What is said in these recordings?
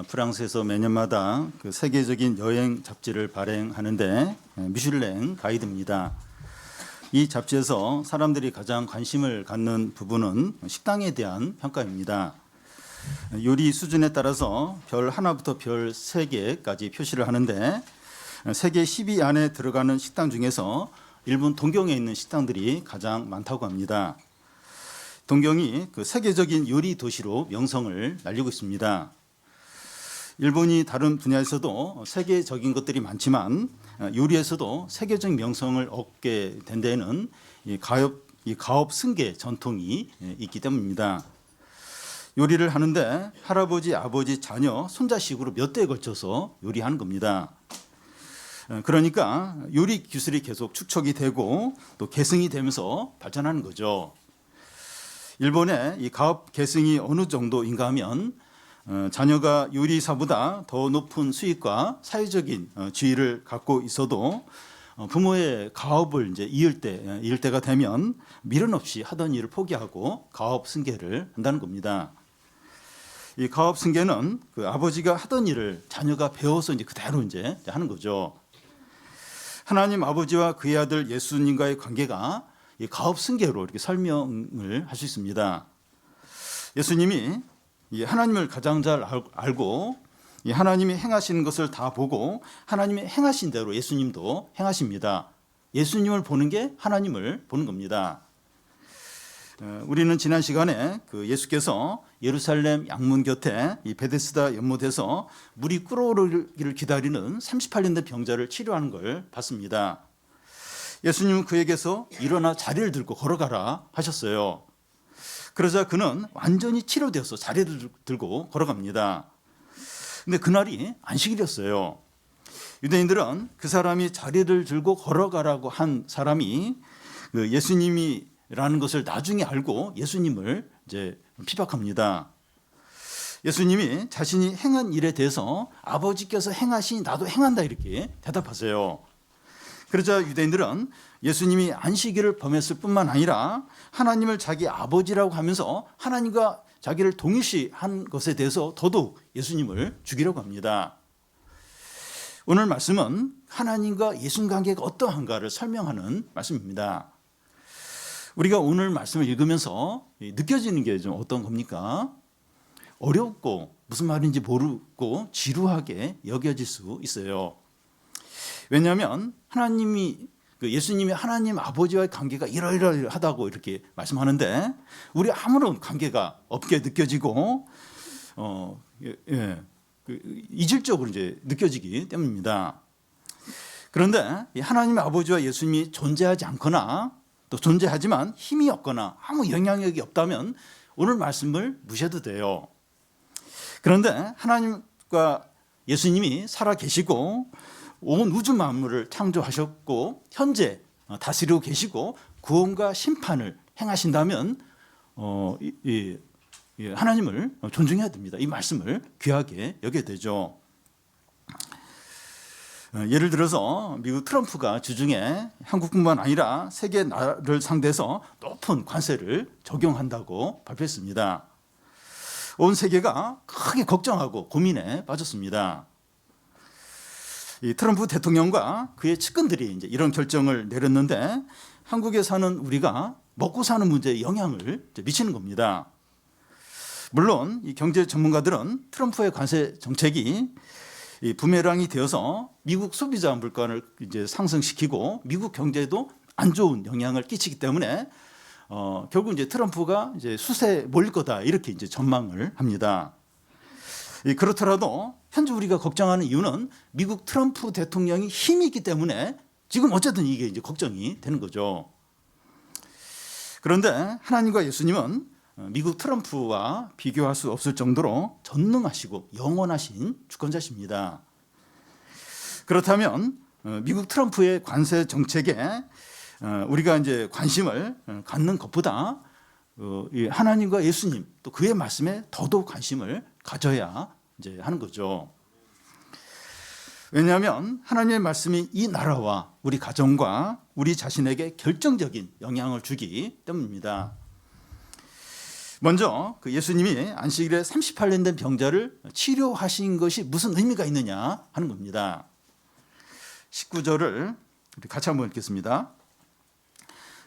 프랑스에서 매년마다 그 세계적인 여행 잡지를 발행하는데 미슐랭 가이드입니다. 이 잡지에서 사람들이 가장 관심을 갖는 부분은 식당에 대한 평가입니다. 요리 수준에 따라서 별 하나부터 별 3개까지 표시를 하는데 세계 10위 안에 들어가는 식당 중에서 일본 동경에 있는 식당들이 가장 많다고 합니다. 동경이 그 세계적인 요리 도시로 명성을 날리고 있습니다. 일본이 다른 분야에서도 세계적인 것들이 많지만 요리에서도 세계적 명성을 얻게 된 데에는 이 가업 승계 전통이 있기 때문입니다. 요리를 하는데 할아버지, 아버지, 자녀, 손자식으로 몇 대에 걸쳐서 요리하는 겁니다. 그러니까 요리 기술이 계속 축적이 되고 또 계승이 되면서 발전하는 거죠. 일본의 이 가업 계승이 어느 정도인가 하면 자녀가 요리사보다 더 높은 수익과 사회적인 지위를 갖고 있어도 부모의 가업을 이제 이을 때가 되면 미련 없이 하던 일을 포기하고 가업 승계를 한다는 겁니다. 이 가업 승계는 그 아버지가 하던 일을 자녀가 배워서 이제 그대로 이제 하는 거죠. 하나님 아버지와 그의 아들 예수님과의 관계가 이 가업 승계로 이렇게 설명을 할 수 있습니다. 예수님이 하나님을 가장 잘 알고 하나님이 행하시는 것을 다 보고 하나님이 행하신 대로 예수님도 행하십니다. 예수님을 보는 게 하나님을 보는 겁니다. 우리는 지난 시간에 그 예수께서 예루살렘 양문 곁에 이 베데스다 연못에서 물이 끓어오르기를 기다리는 38년 된 병자를 치료하는 걸 봤습니다. 예수님은 그에게서 일어나 자리를 들고 걸어가라 하셨어요. 그러자 그는 완전히 치료되어서 자리를 들고 걸어갑니다. 근데 그날이 안식일이었어요. 유대인들은 그 사람이 자리를 들고 걸어가라고 한 사람이 그 예수님이라는 것을 나중에 알고 예수님을 이제 피박합니다. 예수님이 자신이 행한 일에 대해서 아버지께서 행하시니 나도 행한다 이렇게 대답하세요. 그러자 유대인들은 예수님이 안식일을 범했을 뿐만 아니라 하나님을 자기 아버지라고 하면서 하나님과 자기를 동일시한 것에 대해서 더더욱 예수님을 죽이려고 합니다. 오늘 말씀은 하나님과 예수님 관계가 어떠한가를 설명하는 말씀입니다. 우리가 오늘 말씀을 읽으면서 느껴지는 게 좀 어떤 겁니까? 어렵고 무슨 말인지 모르고 지루하게 여겨질 수 있어요. 왜냐하면 예수님이 하나님 아버지와의 관계가 이러이러하다고 이렇게 말씀하는데 우리 아무런 관계가 없게 느껴지고 이질적으로 이제 느껴지기 때문입니다. 그런데 하나님의 아버지와 예수님이 존재하지 않거나 또 존재하지만 힘이 없거나 아무 영향력이 없다면 오늘 말씀을 무시해도 돼요. 그런데 하나님과 예수님이 살아 계시고 온 우주 만물을 창조하셨고 현재 다스리고 계시고 구원과 심판을 행하신다면 하나님을 존중해야 됩니다. 이 말씀을 귀하게 여겨야 되죠. 예를 들어서 미국 트럼프가 주중에 한국뿐만 아니라 세계 나라를 상대해서 높은 관세를 적용한다고 발표했습니다. 온 세계가 크게 걱정하고 고민에 빠졌습니다. 이 트럼프 대통령과 그의 측근들이 이제 이런 결정을 내렸는데 한국에 사는 우리가 먹고 사는 문제에 영향을 미치는 겁니다. 물론 이 경제 전문가들은 트럼프의 관세 정책이 이 부메랑이 되어서 미국 소비자 물가를 이제 상승시키고 미국 경제에도 안 좋은 영향을 끼치기 때문에 결국 이제 트럼프가 이제 수세에 몰릴 거다 이렇게 이제 전망을 합니다. 그렇더라도 현재 우리가 걱정하는 이유는 미국 트럼프 대통령이 힘이 있기 때문에 지금 어쨌든 이게 이제 걱정이 되는 거죠. 그런데 하나님과 예수님은 미국 트럼프와 비교할 수 없을 정도로 전능하시고 영원하신 주권자십니다. 그렇다면 미국 트럼프의 관세 정책에 우리가 이제 관심을 갖는 것보다 하나님과 예수님 또 그의 말씀에 더더욱 관심을 가져야 이제 하는 거죠. 왜냐하면 하나님의 말씀이 이 나라와 우리 가정과 우리 자신에게 결정적인 영향을 주기 때문입니다. 먼저 그 예수님이 안식일에 38년 된 병자를 치료하신 것이 무슨 의미가 있느냐 하는 겁니다. 19절을 같이 한번 읽겠습니다.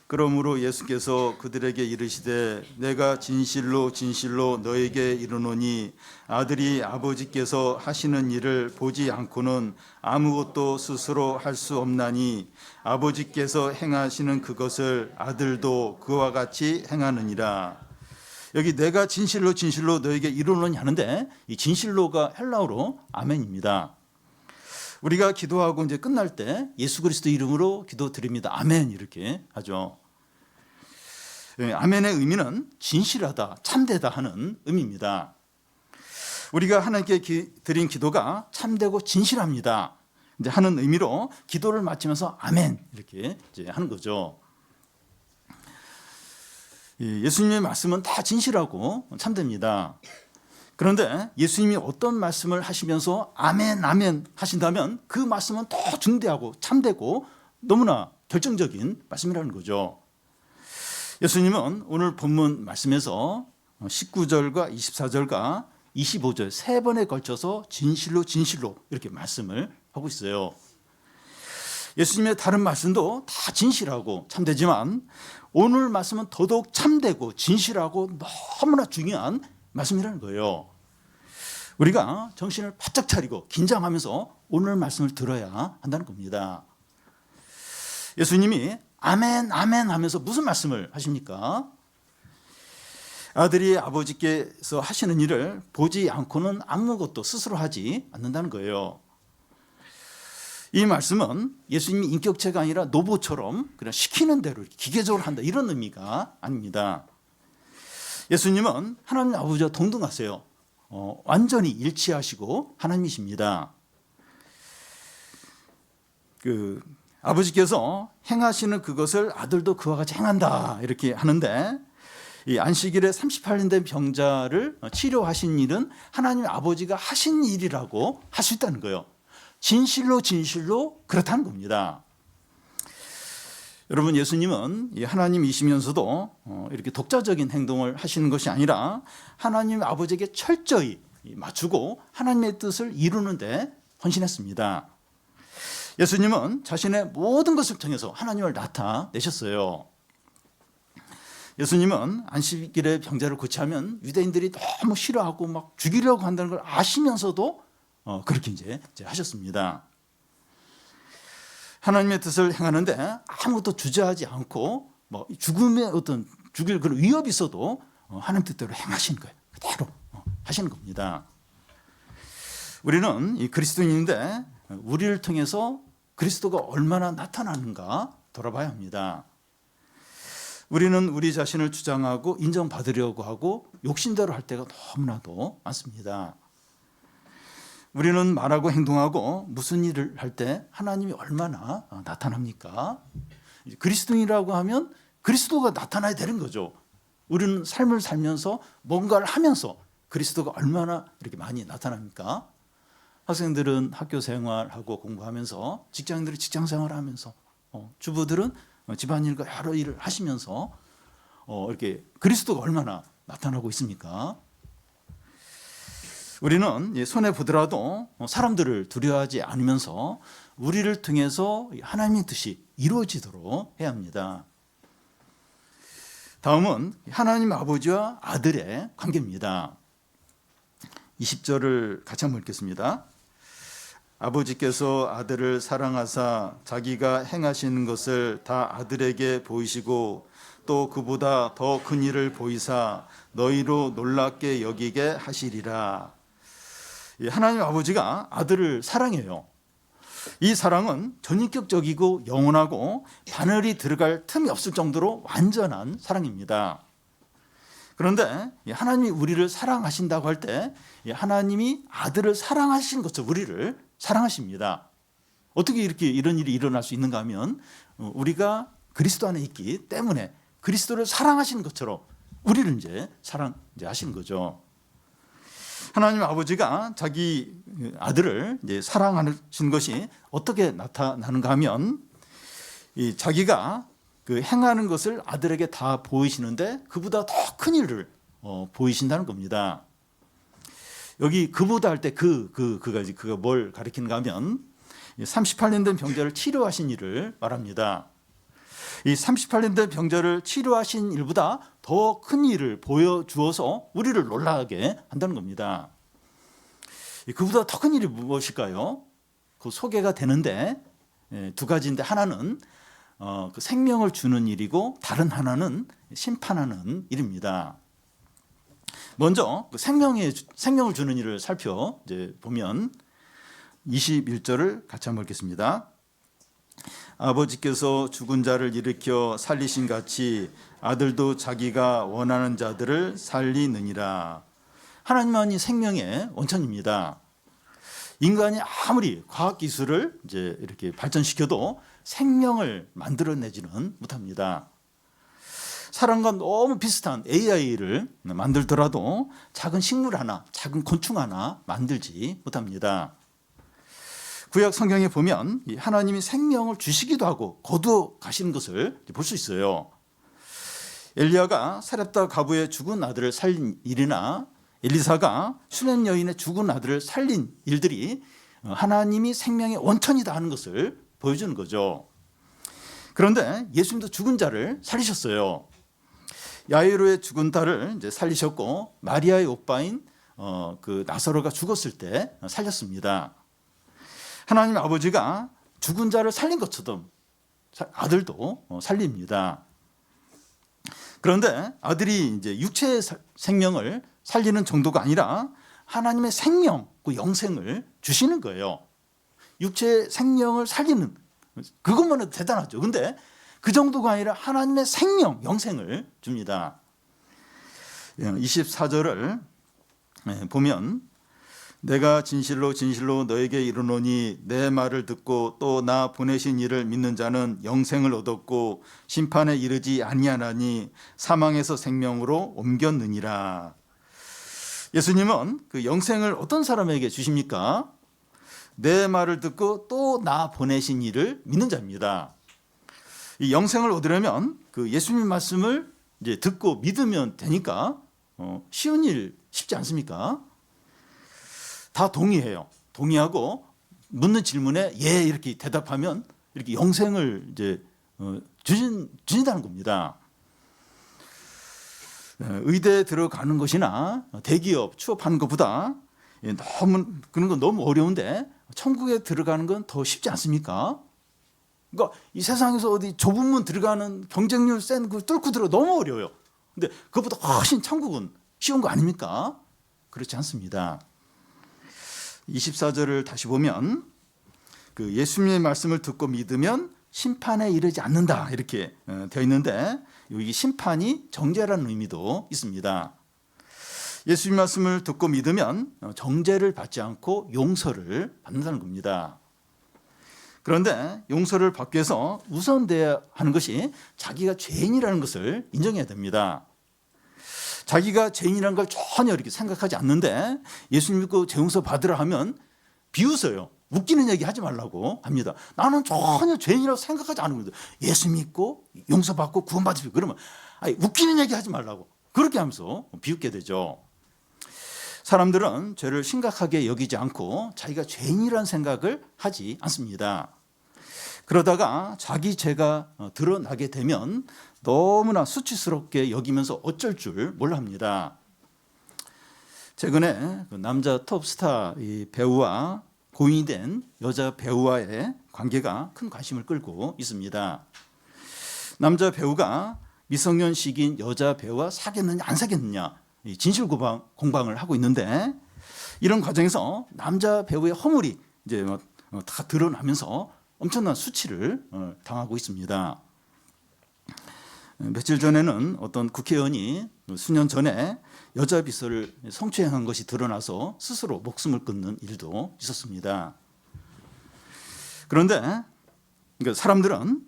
그러므로 예수께서 그들에게 이르시되 내가 진실로 진실로 너에게 이르노니 아들이 아버지께서 하시는 일을 보지 않고는 아무것도 스스로 할 수 없나니 아버지께서 행하시는 그것을 아들도 그와 같이 행하느니라. 여기 내가 진실로 진실로 너에게 이르노니 하는데 이 진실로가 헬라어로 아멘입니다. 우리가 기도하고 이제 끝날 때 예수 그리스도 이름으로 기도드립니다. 아멘 이렇게 하죠. 아멘의 의미는 진실하다, 참되다 하는 의미입니다. 우리가 하나님께 드린 기도가 참되고 진실합니다. 이제 하는 의미로 기도를 마치면서 아멘 이렇게 이제 하는 거죠. 예수님의 말씀은 다 진실하고 참됩니다. 그런데 예수님이 어떤 말씀을 하시면서 아멘 아멘 하신다면 그 말씀은 더 중대하고 참되고 너무나 결정적인 말씀이라는 거죠. 예수님은 오늘 본문 말씀에서 19절과 24절과 25절 세 번에 걸쳐서 진실로 진실로 이렇게 말씀을 하고 있어요. 예수님의 다른 말씀도 다 진실하고 참되지만 오늘 말씀은 더더욱 참되고 진실하고 너무나 중요한 말씀이라는 거예요. 우리가 정신을 바짝 차리고 긴장하면서 오늘 말씀을 들어야 한다는 겁니다. 예수님이 아멘 아멘 하면서 무슨 말씀을 하십니까? 아들이 아버지께서 하시는 일을 보지 않고는 아무것도 스스로 하지 않는다는 거예요. 이 말씀은 예수님이 인격체가 아니라 노보처럼 그냥 시키는 대로 기계적으로 한다 이런 의미가 아닙니다. 예수님은 하나님 아버지와 동등하세요. 완전히 일치하시고 하나님이십니다. 아버지께서 행하시는 그것을 아들도 그와 같이 행한다 이렇게 하는데 이 안식일에 38년 된 병자를 치료하신 일은 하나님 아버지가 하신 일이라고 할 수 있다는 거예요. 진실로 진실로 그렇다는 겁니다. 여러분 예수님은 하나님이시면서도 이렇게 독자적인 행동을 하시는 것이 아니라 하나님 아버지에게 철저히 맞추고 하나님의 뜻을 이루는 데 헌신했습니다. 예수님은 자신의 모든 것을 통해서 하나님을 나타내셨어요. 예수님은 안식일에 병자를 고치하면 유대인들이 너무 싫어하고 막 죽이려고 한다는 걸 아시면서도 그렇게 이제 하셨습니다. 하나님의 뜻을 행하는데 아무것도 주저하지 않고 죽음의 어떤 죽일 그런 위협이 있어도 하나님 뜻대로 행하시는 거예요. 그대로 하시는 겁니다. 우리는 이 그리스도인인데 우리를 통해서 그리스도가 얼마나 나타나는가 돌아봐야 합니다. 우리는 우리 자신을 주장하고 인정받으려고 하고 욕심대로 할 때가 너무나도 많습니다. 우리는 말하고 행동하고 무슨 일을 할 때 하나님이 얼마나 나타납니까? 그리스도인이라고 하면 그리스도가 나타나야 되는 거죠. 우리는 삶을 살면서 뭔가를 하면서 그리스도가 얼마나 이렇게 많이 나타납니까? 학생들은 학교 생활하고 공부하면서 직장인들이 직장 생활하면서 주부들은 집안일과 여러 일을 하시면서 이렇게 그리스도가 얼마나 나타나고 있습니까? 우리는 손해 보더라도 사람들을 두려워하지 않으면서 우리를 통해서 하나님의 뜻이 이루어지도록 해야 합니다. 다음은 하나님 아버지와 아들의 관계입니다. 20절을 같이 한번 읽겠습니다. 아버지께서 아들을 사랑하사 자기가 행하시는 것을 다 아들에게 보이시고 또 그보다 더 큰 일을 보이사 너희로 놀랍게 여기게 하시리라. 하나님 아버지가 아들을 사랑해요. 이 사랑은 전인격적이고 영원하고 바늘이 들어갈 틈이 없을 정도로 완전한 사랑입니다. 그런데 하나님이 우리를 사랑하신다고 할 때 하나님이 아들을 사랑하신 것처럼 우리를 사랑하십니다. 어떻게 이렇게 이런 일이 일어날 수 있는가 하면 우리가 그리스도 안에 있기 때문에 그리스도를 사랑하시는 것처럼 우리를 이제 사랑하시는 거죠. 하나님 아버지가 자기 아들을 이제 사랑하신 것이 어떻게 나타나는가 하면 자기가 그 행하는 것을 아들에게 다 보이시는데 그보다 더 큰 일을 보이신다는 겁니다. 여기 그보다 할 때 그가 뭘 가리키는가 하면 38년 된 병자를 치료하신 일을 말합니다. 이 38년 된 병자를 치료하신 일보다 더 큰 일을 보여주어서 우리를 놀라게 한다는 겁니다. 그보다 더 큰 일이 무엇일까요? 그 소개가 되는데 두 가지인데 하나는 그 생명을 주는 일이고 다른 하나는 심판하는 일입니다. 먼저 그 생명을 주는 일을 살펴보면 21절을 같이 한번 읽겠습니다. 아버지께서 죽은 자를 일으켜 살리신 같이 아들도 자기가 원하는 자들을 살리느니라. 하나님만이 생명의 원천입니다. 인간이 아무리 과학 기술을 이제 이렇게 발전시켜도 생명을 만들어내지는 못합니다. 사람과 너무 비슷한 AI를 만들더라도 작은 식물 하나, 작은 곤충 하나 만들지 못합니다. 구약 성경에 보면 하나님이 생명을 주시기도 하고 거두어 가시는 것을 볼 수 있어요. 엘리야가 사렙다 가부의 죽은 아들을 살린 일이나 엘리사가 수롄 여인의 죽은 아들을 살린 일들이 하나님이 생명의 원천이다 하는 것을 보여주는 거죠. 그런데 예수님도 죽은 자를 살리셨어요. 야이로의 죽은 딸을 이제 살리셨고 마리아의 오빠인 그 나사로가 죽었을 때 살렸습니다. 하나님 아버지가 죽은 자를 살린 것처럼 아들도 살립니다. 그런데 아들이 이제 육체의 생명을 살리는 정도가 아니라 하나님의 생명, 그 영생을 주시는 거예요. 육체의 생명을 살리는 그것만은 대단하죠. 근데 그 정도가 아니라 하나님의 생명, 영생을 줍니다. 24절을 보면 내가 진실로 진실로 너에게 이르노니 내 말을 듣고 또 나 보내신 이를 믿는 자는 영생을 얻었고 심판에 이르지 아니하나니 사망에서 생명으로 옮겼느니라. 예수님은 그 영생을 어떤 사람에게 주십니까? 내 말을 듣고 또 나 보내신 이를 믿는 자입니다. 이 영생을 얻으려면 그 예수님 말씀을 이제 듣고 믿으면 되니까 쉬운 일 쉽지 않습니까? 다 동의해요. 동의하고 묻는 질문에 예 이렇게 대답하면 이렇게 영생을 이제 주신다는 겁니다. 의대에 들어가는 것이나 대기업 취업하는 것보다 너무 그런 건 너무 어려운데 천국에 들어가는 건 더 쉽지 않습니까? 그러니까 이 세상에서 어디 좁은 문 들어가는 경쟁률 센 그 뚫고 들어 너무 어려워요. 근데 그것보다 훨씬 천국은 쉬운 거 아닙니까? 그렇지 않습니다. 24절을 다시 보면 그 예수님의 말씀을 듣고 믿으면 심판에 이르지 않는다 이렇게 되어 있는데 여기 심판이 정죄라는 의미도 있습니다. 예수님 말씀을 듣고 믿으면 정죄를 받지 않고 용서를 받는다는 겁니다. 그런데 용서를 받기 위해서 우선돼야 하는 것이 자기가 죄인이라는 것을 인정해야 됩니다. 자기가 죄인이라는 걸 전혀 이렇게 생각하지 않는데 예수님 믿고 죄 용서 받으라 하면 비웃어요. 웃기는 얘기 하지 말라고 합니다. 나는 전혀 죄인이라고 생각하지 않은 겁니다. 예수 믿고 용서받고 구원받으시고 그러면 웃기는 얘기 하지 말라고 그렇게 하면서 비웃게 되죠. 사람들은 죄를 심각하게 여기지 않고 자기가 죄인이라는 생각을 하지 않습니다. 그러다가 자기 죄가 드러나게 되면 너무나 수치스럽게 여기면서 어쩔 줄 몰라 합니다. 최근에 그 남자 톱스타 이 배우와 고인이 된 여자 배우와의 관계가 큰 관심을 끌고 있습니다. 남자 배우가 미성년 시기인 여자 배우와 사귀었느냐 안 사귀었느냐 진실 공방을 하고 있는데 이런 과정에서 남자 배우의 허물이 이제 다 드러나면서 엄청난 수치를 당하고 있습니다. 며칠 전에는 어떤 국회의원이 수년 전에 여자 비서를 성추행한 것이 드러나서 스스로 목숨을 끊는 일도 있었습니다. 그런데 사람들은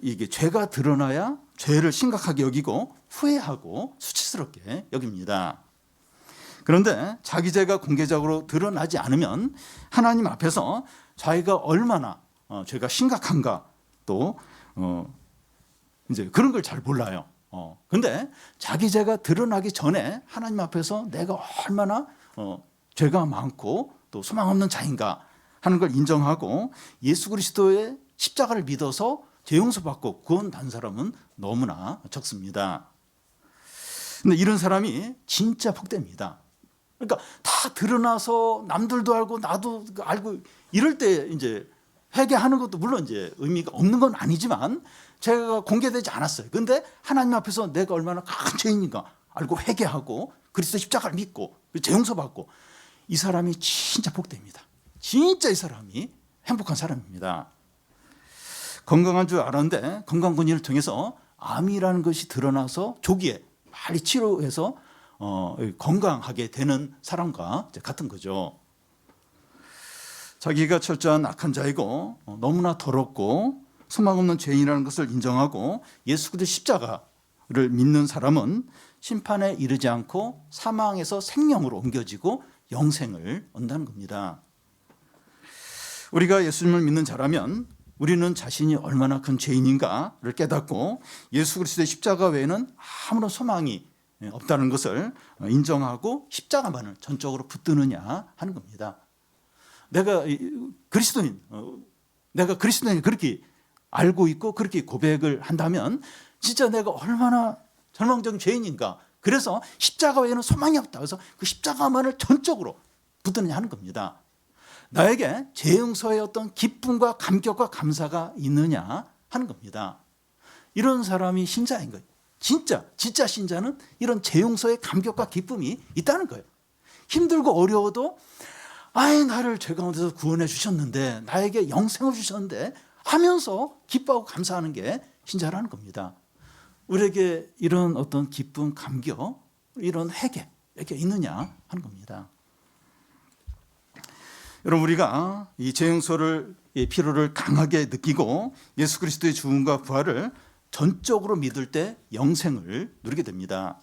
이게 죄가 드러나야 죄를 심각하게 여기고 후회하고 수치스럽게 여깁니다. 그런데 자기 죄가 공개적으로 드러나지 않으면 하나님 앞에서 자기가 얼마나 죄가 심각한가 또 이제 그런 걸 잘 몰라요. 근데 자기 죄가 드러나기 전에 하나님 앞에서 내가 얼마나 죄가 많고 또 소망 없는 자인가 하는 걸 인정하고 예수 그리스도의 십자가를 믿어서 죄 용서받고 구원받은 사람은 너무나 적습니다. 근데 이런 사람이 진짜 복됩니다. 그러니까 다 드러나서 남들도 알고 나도 알고 이럴 때 이제 회개하는 것도 물론 이제 의미가 없는 건 아니지만 제가 공개되지 않았어요. 근데 하나님 앞에서 내가 얼마나 큰 죄인인가 알고 회개하고 그리스도 십자가를 믿고 죄 용서받고 이 사람이 진짜 복됩니다. 진짜 이 사람이 행복한 사람입니다. 건강한 줄 알았는데 건강검진을 통해서 암이라는 것이 드러나서 조기에 빨리 치료해서 건강하게 되는 사람과 같은 거죠. 자기가 철저한 악한 자이고 너무나 더럽고 소망 없는 죄인이라는 것을 인정하고 예수 그리스도 십자가를 믿는 사람은 심판에 이르지 않고 사망에서 생명으로 옮겨지고 영생을 얻는다는 겁니다. 우리가 예수님을 믿는 자라면 우리는 자신이 얼마나 큰 죄인인가를 깨닫고 예수 그리스도의 십자가 외에는 아무런 소망이 없다는 것을 인정하고 십자가만을 전적으로 붙드느냐 하는 겁니다. 내가 그리스도인 그렇게 알고 있고 그렇게 고백을 한다면 진짜 내가 얼마나 절망적인 죄인인가. 그래서 십자가 외에는 소망이 없다. 그래서 그 십자가만을 전적으로 붙드느냐 하는 겁니다. 나에게 죄 용서의 어떤 기쁨과 감격과 감사가 있느냐 하는 겁니다. 이런 사람이 신자인 거예요. 진짜 신자는 이런 죄 용서의 감격과 기쁨이 있다는 거예요. 힘들고 어려워도 나를 죄 가운데서 구원해 주셨는데 나에게 영생을 주셨는데 하면서 기뻐하고 감사하는 게 신자라는 겁니다. 우리에게 이런 어떤 기쁨, 감격, 이런 회개 이렇게 있느냐 하는 겁니다. 여러분 우리가 이 죄 용서를 필요를 강하게 느끼고 예수 그리스도의 죽음과 부활을 전적으로 믿을 때 영생을 누리게 됩니다.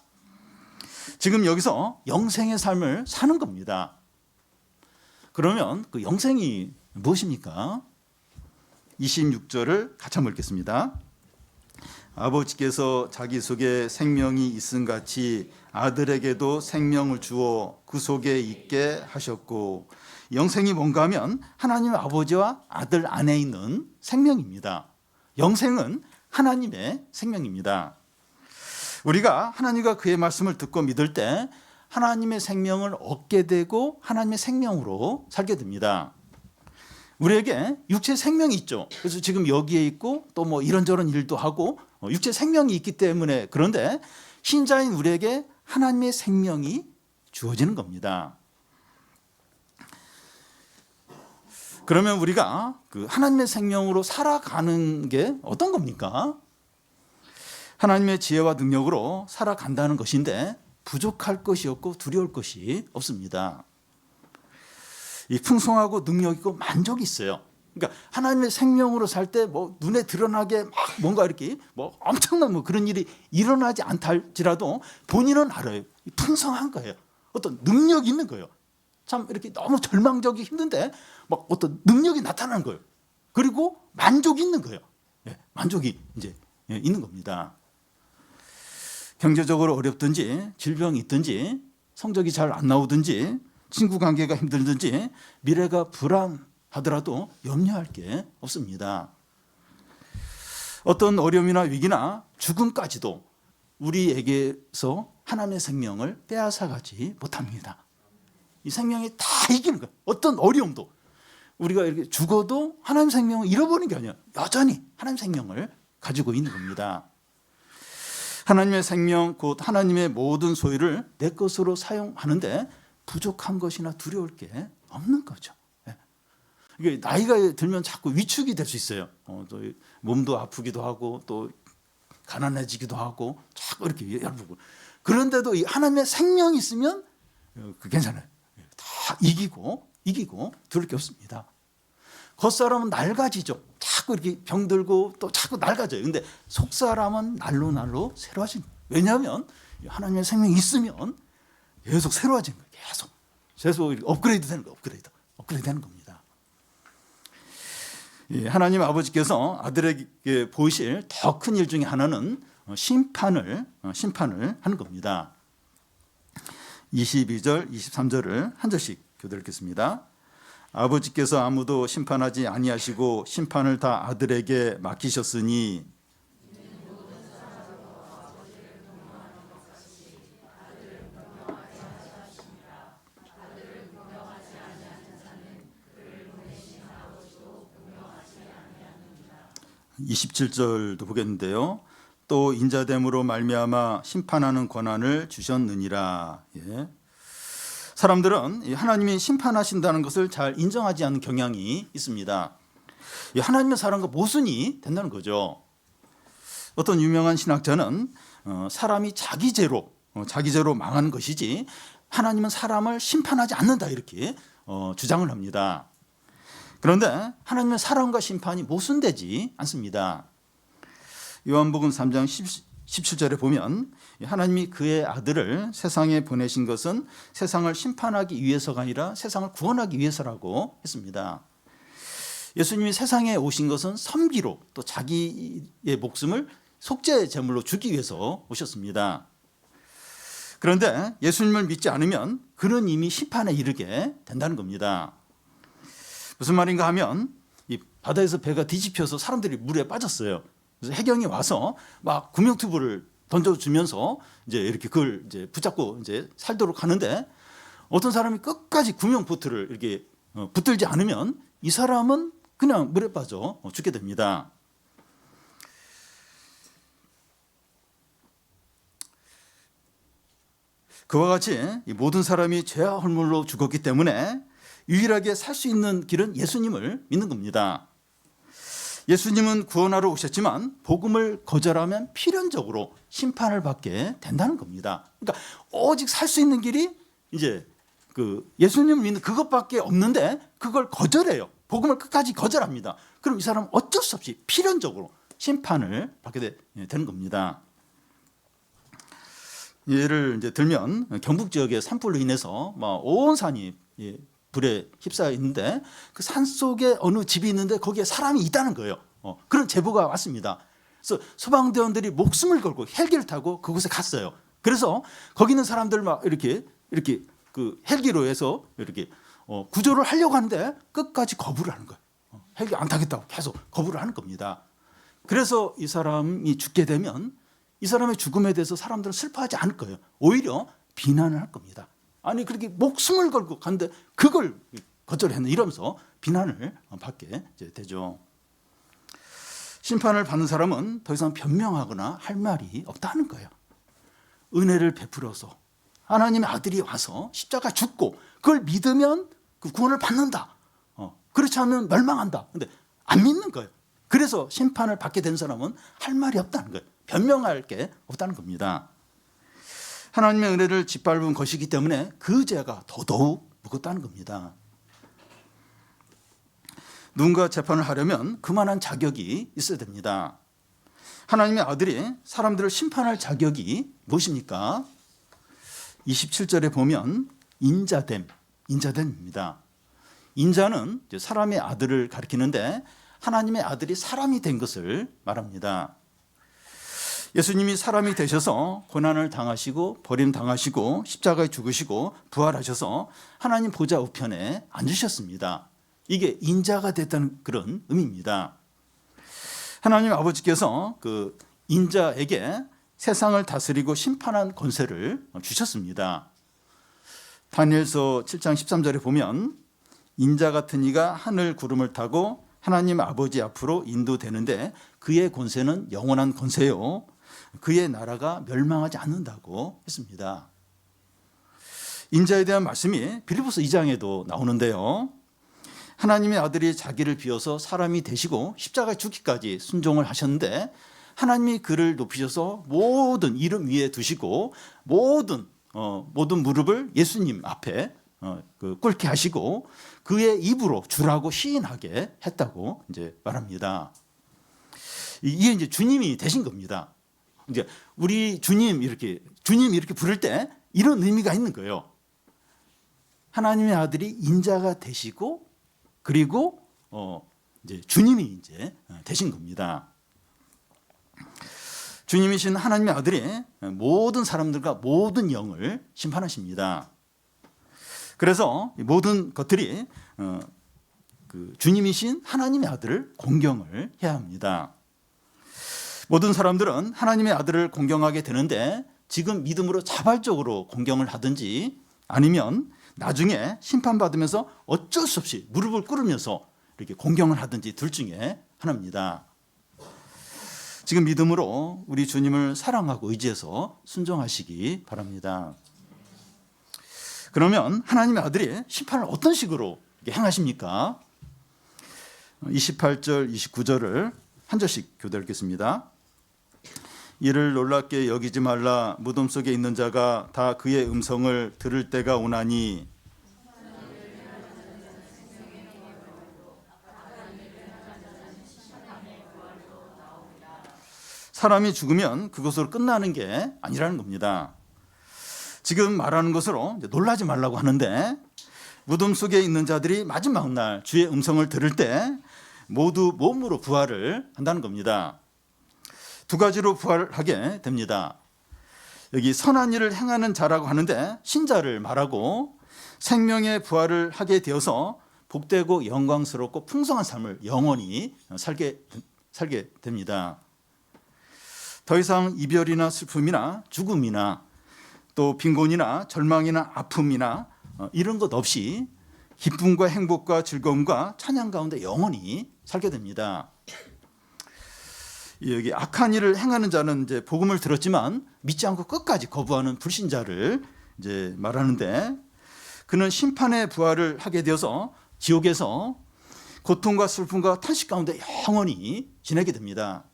지금 여기서 영생의 삶을 사는 겁니다. 그러면 그 영생이 무엇입니까? 26절을 같이 한번 읽겠습니다. 아버지께서 자기 속에 생명이 있음 같이 아들에게도 생명을 주어 그 속에 있게 하셨고, 영생이 뭔가 하면 하나님 아버지와 아들 안에 있는 생명입니다. 영생은 하나님의 생명입니다. 우리가 하나님과 그의 말씀을 듣고 믿을 때 하나님의 생명을 얻게 되고 하나님의 생명으로 살게 됩니다. 우리에게 육체 생명이 있죠. 그래서 지금 여기에 있고 또 뭐 이런저런 일도 하고 육체 생명이 있기 때문에, 그런데 신자인 우리에게 하나님의 생명이 주어지는 겁니다. 그러면 우리가 그 하나님의 생명으로 살아가는 게 어떤 겁니까? 하나님의 지혜와 능력으로 살아간다는 것인데 부족할 것이 없고 두려울 것이 없습니다. 이 풍성하고 능력 있고 만족이 있어요. 그러니까 하나님의 생명으로 살 때 뭐 눈에 드러나게 막 뭔가 이렇게 뭐 엄청난 뭐 그런 일이 일어나지 않다 할지라도 본인은 알아요. 풍성한 거예요. 어떤 능력이 있는 거예요. 참 이렇게 너무 절망적이 힘든데 막 어떤 능력이 나타나는 거예요. 그리고 만족이 있는 거예요. 만족이 이제 있는 겁니다. 경제적으로 어렵든지 질병이 있든지 성적이 잘 안 나오든지 친구 관계가 힘들든지 미래가 불안하더라도 염려할 게 없습니다. 어떤 어려움이나 위기나 죽음까지도 우리에게서 하나님의 생명을 빼앗아가지 못합니다. 이 생명이 다 이기는 거예요. 어떤 어려움도 우리가 이렇게 죽어도 하나님 생명을 잃어버리는 게 아니에요. 여전히 하나님 생명을 가지고 있는 겁니다. 하나님의 생명 곧 하나님의 모든 소유를 내 것으로 사용하는데 부족한 것이나 두려울 게 없는 거죠. 이게 나이가 들면 자꾸 위축이 될 수 있어요. 또 몸도 아프기도 하고 또 가난해지기도 하고 자꾸 이렇게 열부고. 그런데도 이 하나님의 생명이 있으면 괜찮아요. 다 이기고 두려울 게 없습니다. 겉사람은 낡아지죠. 자꾸 이렇게 병들고 또 자꾸 낡아져요. 근데 속사람은 날로 새로워진 거예요. 왜냐하면 하나님의 생명이 있으면 계속 새로워진 거예요. 계속 업그레이드 되는 거예요. 업그레이드 되는 겁니다. 하나님 아버지께서 아들에게 보이실 더 큰 일 중에 하나는 심판을 하는 겁니다. 22절, 23절을 한 절씩 교독 읽겠습니다. 아버지께서 아무도 심판하지 아니하시고 심판을 다 아들에게 맡기셨으니 (27절도) 보겠는데요. 또 인자됨으로 말미암아 심판하는 권한을 주셨느니라. 예. 사람들은 하나님이 심판하신다는 것을 잘 인정하지 않는 경향이 있습니다. 하나님의 사람과 모순이 된다는 거죠. 어떤 유명한 신학자는 사람이 자기 죄로 망하는 것이지 하나님은 사람을 심판하지 않는다, 이렇게 주장을 합니다. 그런데 하나님의 사랑과 심판이 모순되지 않습니다. 요한복음 3장 17절에 보면 하나님이 그의 아들을 세상에 보내신 것은 세상을 심판하기 위해서가 아니라 세상을 구원하기 위해서라고 했습니다. 예수님이 세상에 오신 것은 섬기로, 또 자기의 목숨을 속죄 제물로 주기 위해서 오셨습니다. 그런데 예수님을 믿지 않으면 그는 이미 심판에 이르게 된다는 겁니다. 무슨 말인가 하면 이 바다에서 배가 뒤집혀서 사람들이 물에 빠졌어요. 그래서 해경이 와서 막 구명투구를 던져주면서 이제 이렇게 그걸 이제 붙잡고 이제 살도록 하는데, 어떤 사람이 끝까지 구명보트를 이렇게 붙들지 않으면 이 사람은 그냥 물에 빠져 죽게 됩니다. 그와 같이 이 모든 사람이 죄와 헐물로 죽었기 때문에 유일하게 살 수 있는 길은 예수님을 믿는 겁니다. 예수님은 구원하러 오셨지만 복음을 거절하면 필연적으로 심판을 받게 된다는 겁니다. 그러니까 오직 살 수 있는 길이 이제 그 예수님을 믿는 그것밖에 없는데 그걸 거절해요. 복음을 끝까지 거절합니다. 그럼 이 사람은 어쩔 수 없이 필연적으로 심판을 받게 되는 겁니다. 예를 이제 들면 경북 지역의 산불로 인해서 온 산이 불에 휩싸여 있는데 그 산 속에 어느 집이 있는데 거기에 사람이 있다는 거예요. 그런 제보가 왔습니다. 그래서 소방대원들이 목숨을 걸고 헬기를 타고 그곳에 갔어요. 그래서 거기 있는 사람들 막 이렇게 그 헬기로 해서 이렇게 구조를 하려고 하는데 끝까지 거부를 하는 거예요. 헬기 안 타겠다고 계속 거부를 하는 겁니다. 그래서 이 사람이 죽게 되면 이 사람의 죽음에 대해서 사람들은 슬퍼하지 않을 거예요. 오히려 비난을 할 겁니다. 아니 그렇게 목숨을 걸고 갔는데 그걸 거절했네, 이러면서 비난을 받게 되죠. 심판을 받는 사람은 더 이상 변명하거나 할 말이 없다는 거예요. 은혜를 베풀어서 하나님의 아들이 와서 십자가 죽고 그걸 믿으면 그 구원을 받는다. 그렇지 않으면 멸망한다. 근데 안 믿는 거예요. 그래서 심판을 받게 된 사람은 할 말이 없다는 거예요. 변명할 게 없다는 겁니다. 하나님의 은혜를 짓밟은 것이기 때문에 그 죄가 더더욱 무겁다는 겁니다. 누군가 재판을 하려면 그만한 자격이 있어야 됩니다. 하나님의 아들이 사람들을 심판할 자격이 무엇입니까? 27절에 보면 인자됨입니다. 인자는 사람의 아들을 가리키는데 하나님의 아들이 사람이 된 것을 말합니다. 예수님이 사람이 되셔서 고난을 당하시고 버림당하시고 십자가에 죽으시고 부활하셔서 하나님 보좌 우편에 앉으셨습니다. 이게 인자가 됐다는 그런 의미입니다. 하나님 아버지께서 그 인자에게 세상을 다스리고 심판한 권세를 주셨습니다. 다니엘서 7장 13절에 보면 인자 같은 이가 하늘 구름을 타고 하나님 아버지 앞으로 인도되는데 그의 권세는 영원한 권세요, 그의 나라가 멸망하지 않는다고 했습니다. 인자에 대한 말씀이 빌립보서 2장에도 나오는데요. 하나님의 아들이 자기를 비워서 사람이 되시고 십자가에 죽기까지 순종을 하셨는데 하나님이 그를 높이셔서 모든 이름 위에 두시고 모든 무릎을 예수님 앞에 꿇게 하시고 그의 입으로 주라고 시인하게 했다고 이제 말합니다. 이게 이제 주님이 되신 겁니다. 이제 우리 주님 이렇게 부를 때 이런 의미가 있는 거예요. 하나님의 아들이 인자가 되시고 그리고 이제 주님이 이제 되신 겁니다. 주님이신 하나님의 아들이 모든 사람들과 모든 영을 심판하십니다. 그래서 모든 것들이 주님이신 하나님의 아들을 공경을 해야 합니다. 모든 사람들은 하나님의 아들을 공경하게 되는데 지금 믿음으로 자발적으로 공경을 하든지 아니면 나중에 심판받으면서 어쩔 수 없이 무릎을 꿇으면서 이렇게 공경을 하든지 둘 중에 하나입니다. 지금 믿음으로 우리 주님을 사랑하고 의지해서 순종하시기 바랍니다. 그러면 하나님의 아들이 심판을 어떤 식으로 행하십니까? 28절, 29절을 한 절씩 교대 읽겠습니다. 이를 놀랍게 여기지 말라. 무덤 속에 있는 자가 다 그의 음성을 들을 때가 오나니 사람이 죽으면 그것으로 끝나는 게 아니라는 겁니다. 지금 말하는 것으로 놀라지 말라고 하는데 무덤 속에 있는 자들이 마지막 날 주의 음성을 들을 때 모두 몸으로 부활을 한다는 겁니다. 두 가지로 부활하게 됩니다. 여기 선한 일을 행하는 자라고 하는데 신자를 말하고 생명의 부활을 하게 되어서 복되고 영광스럽고 풍성한 삶을 영원히 살게 됩니다. 더 이상 이별이나 슬픔이나 죽음이나 또 빈곤이나 절망이나 아픔이나 이런 것 없이 기쁨과 행복과 즐거움과 찬양 가운데 영원히 살게 됩니다. 여기 악한 일을 행하는 자는 이제 복음을 들었지만 믿지 않고 끝까지 거부하는 불신자를 이제 말하는데 그는 심판의 부활을 하게 되어서 지옥에서 고통과 슬픔과 탄식 가운데 영원히 지내게 됩니다.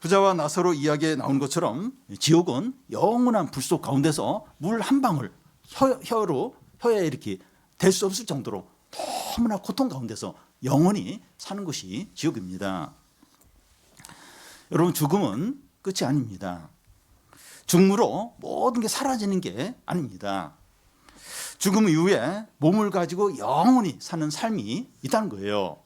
부자와 나사로 이야기에 나온 것처럼 지옥은 영원한 불속 가운데서 물 한 방울 혀에 이렇게 댈 수 없을 정도로 너무나 고통 가운데서 영원히 사는 것이 지옥입니다. 여러분, 죽음은 끝이 아닙니다. 죽음으로 모든 게 사라지는 게 아닙니다. 죽음 이후에 몸을 가지고 영원히 사는 삶이 있다는 거예요.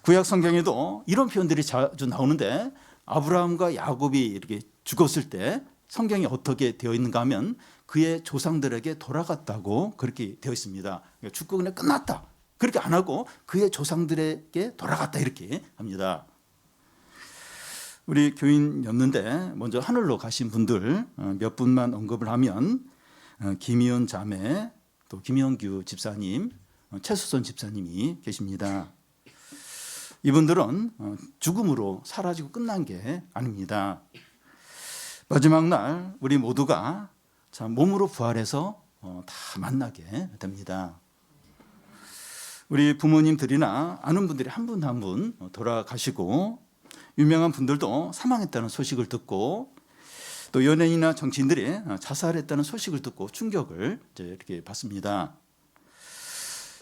구약 성경에도 이런 표현들이 자주 나오는데 아브라함과 야곱이 이렇게 죽었을 때 성경이 어떻게 되어 있는가 하면 그의 조상들에게 돌아갔다고 그렇게 되어 있습니다. 죽고 그냥 끝났다 그렇게 안 하고 그의 조상들에게 돌아갔다 이렇게 합니다. 우리 교인이었는데 먼저 하늘로 가신 분들 몇 분만 언급을 하면 김희연 자매, 또 김영규 집사님, 최수선 집사님이 계십니다. 이분들은 죽음으로 사라지고 끝난 게 아닙니다. 마지막 날 우리 모두가 몸으로 부활해서 다 만나게 됩니다. 우리 부모님들이나 아는 분들이 한 분 한 분 돌아가시고 유명한 분들도 사망했다는 소식을 듣고 또 연예인이나 정치인들이 자살했다는 소식을 듣고 충격을 이렇게 받습니다.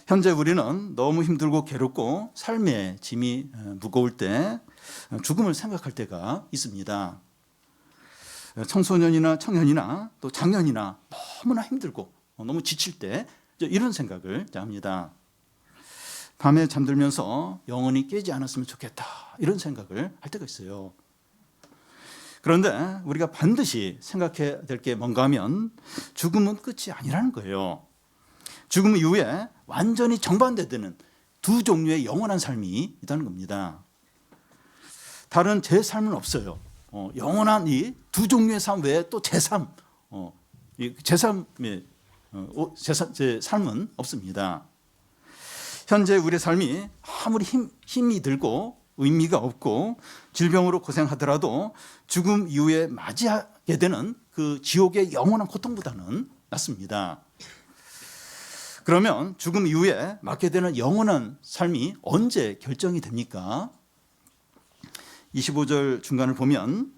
현재 우리는 너무 힘들고 괴롭고 삶의 짐이 무거울 때 죽음을 생각할 때가 있습니다. 청소년이나 청년이나 또 장년이나 너무나 힘들고 너무 지칠 때 이런 생각을 합니다. 밤에 잠들면서 영원히 깨지 않았으면 좋겠다 이런 생각을 할 때가 있어요. 그런데 우리가 반드시 생각해야 될 게 뭔가 하면 죽음은 끝이 아니라는 거예요. 죽음 이후에 완전히 정반대되는 두 종류의 영원한 삶이 있다는 겁니다. 다른 제 삶은 없어요. 영원한 이 두 종류의 삶 외에 또 제3, 제 삶은 없습니다. 현재 우리의 삶이 아무리 힘이 들고 의미가 없고 질병으로 고생하더라도 죽음 이후에 맞이하게 되는 그 지옥의 영원한 고통보다는 낫습니다. 그러면 죽음 이후에 맞게 되는 영원한 삶이 언제 결정이 됩니까? 25절 중간을 보면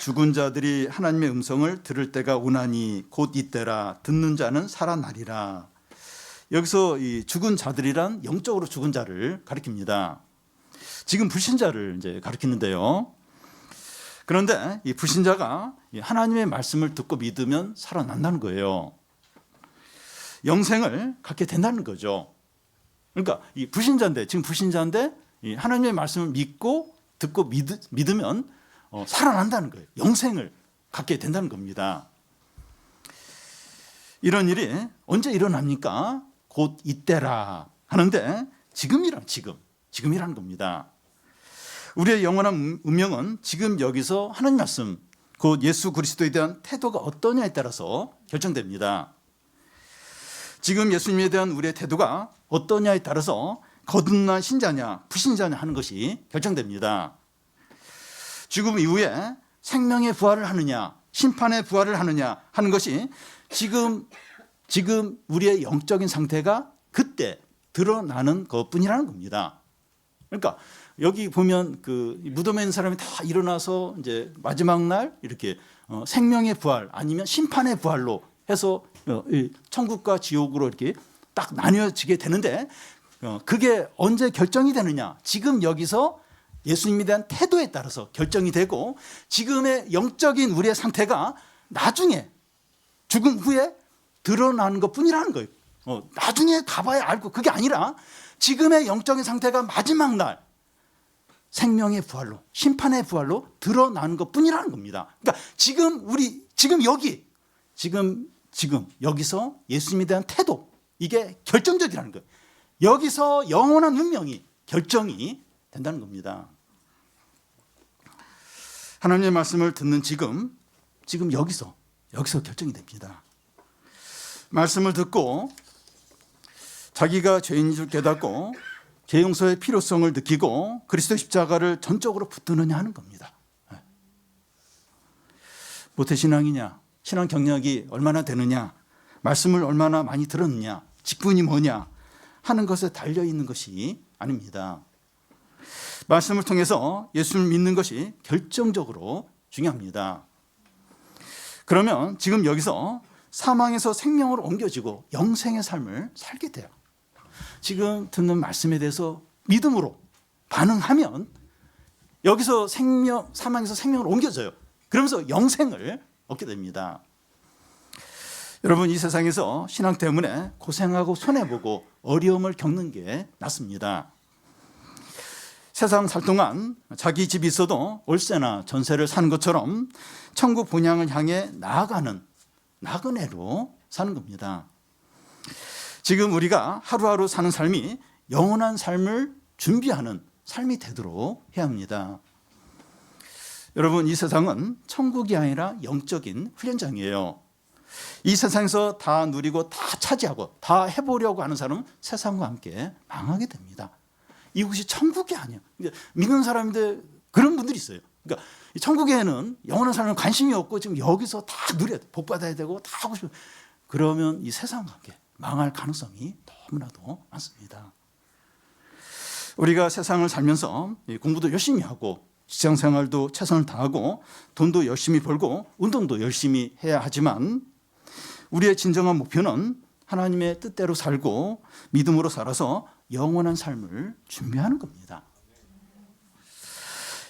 죽은 자들이 하나님의 음성을 들을 때가 오나니 곧 이때라 듣는 자는 살아나리라. 여기서 이 죽은 자들이란 영적으로 죽은 자를 가리킵니다. 지금 불신자를 이제 가리키는데요. 그런데 이 불신자가 하나님의 말씀을 듣고 믿으면 살아난다는 거예요. 영생을 갖게 된다는 거죠. 그러니까 이 불신자인데 지금 불신자인데 이 하나님의 말씀을 믿고 듣고 믿으면 살아난다는 거예요. 영생을 갖게 된다는 겁니다. 이런 일이 언제 일어납니까? 곧 이때라 하는데 지금이라는 겁니다. 우리의 영원한 운명은 지금 여기서 하나님 말씀, 곧 예수 그리스도에 대한 태도가 어떠냐에 따라서 결정됩니다. 지금 예수님에 대한 우리의 태도가 어떠냐에 따라서 거듭난 신자냐 불신자냐 하는 것이 결정됩니다. 죽음 이후에 생명의 부활을 하느냐 심판의 부활을 하느냐 하는 것이 지금 우리의 영적인 상태가 그때 드러나는 것뿐이라는 겁니다. 그러니까 여기 보면 그 무덤에 있는 사람이 다 일어나서 이제 마지막 날 이렇게 생명의 부활 아니면 심판의 부활로 해서 천국과 지옥으로 이렇게 딱 나뉘어지게 되는데 그게 언제 결정이 되느냐? 지금 여기서 예수님에 대한 태도에 따라서 결정이 되고 지금의 영적인 우리의 상태가 나중에 죽음 후에 드러나는 것뿐이라는 거예요. 나중에 가봐야 알고 그게 아니라 지금의 영적인 상태가 마지막 날 생명의 부활로 심판의 부활로 드러나는 것뿐이라는 겁니다. 그러니까 지금 여기서 예수님에 대한 태도 이게 결정적이라는 거예요. 여기서 영원한 운명이 결정이 된다는 겁니다. 하나님의 말씀을 듣는 지금 여기서 결정이 됩니다. 말씀을 듣고 자기가 죄인인 줄 깨닫고 죄 용서의 필요성을 느끼고 그리스도 십자가를 전적으로 붙드느냐 하는 겁니다. 모태신앙이냐, 신앙 경력이 얼마나 되느냐, 말씀을 얼마나 많이 들었느냐, 직분이 뭐냐 하는 것에 달려있는 것이 아닙니다. 말씀을 통해서 예수를 믿는 것이 결정적으로 중요합니다. 그러면 지금 여기서 사망에서 생명으로 옮겨지고 영생의 삶을 살게 돼요. 지금 듣는 말씀에 대해서 믿음으로 반응하면 여기서 사망에서 생명으로 옮겨져요. 그러면서 영생을 얻게 됩니다. 여러분, 이 세상에서 신앙 때문에 고생하고 손해보고 어려움을 겪는 게 낫습니다. 세상 살 동안 자기 집이 있어도 월세나 전세를 사는 것처럼 천국 본향을 향해 나아가는 나그네로 사는 겁니다. 지금 우리가 하루하루 사는 삶이 영원한 삶을 준비하는 삶이 되도록 해야 합니다. 여러분, 이 세상은 천국이 아니라 영적인 훈련장이에요. 이 세상에서 다 누리고 다 차지하고 다 해보려고 하는 사람은 세상과 함께 망하게 됩니다. 이곳이 천국이 아니에요. 믿는 사람인데 그런 분들이 있어요. 그러니까 천국에는 영원한 삶에 관심이 없고 지금 여기서 다 누려야 돼. 복 받아야 되고 다 하고 싶어요. 그러면 이 세상과 함께 망할 가능성이 너무나도 많습니다. 우리가 세상을 살면서 공부도 열심히 하고 직장 생활도 최선을 다하고 돈도 열심히 벌고 운동도 열심히 해야 하지만 우리의 진정한 목표는 하나님의 뜻대로 살고 믿음으로 살아서 영원한 삶을 준비하는 겁니다.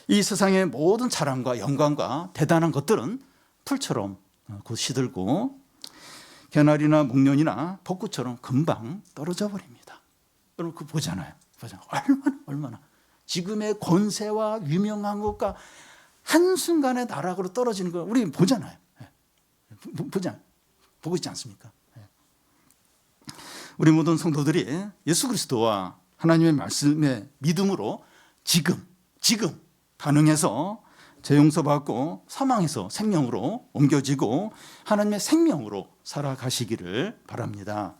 이 세상의 모든 자랑과 영광과 대단한 것들은 풀처럼 곧 시들고 개나리나 목련이나 벚꽃처럼 금방 떨어져 버립니다. 여러분 그거 보잖아요. 얼마나 지금의 권세와 유명한 것과 한순간에 나락으로 떨어지는 거 우리 보잖아요. 보고 있지 않습니까? 우리 모든 성도들이 예수 그리스도와 하나님의 말씀에 믿음으로 지금 반응해서 죄 용서받고 사망에서 생명으로 옮겨지고 하나님의 생명으로 살아가시기를 바랍니다.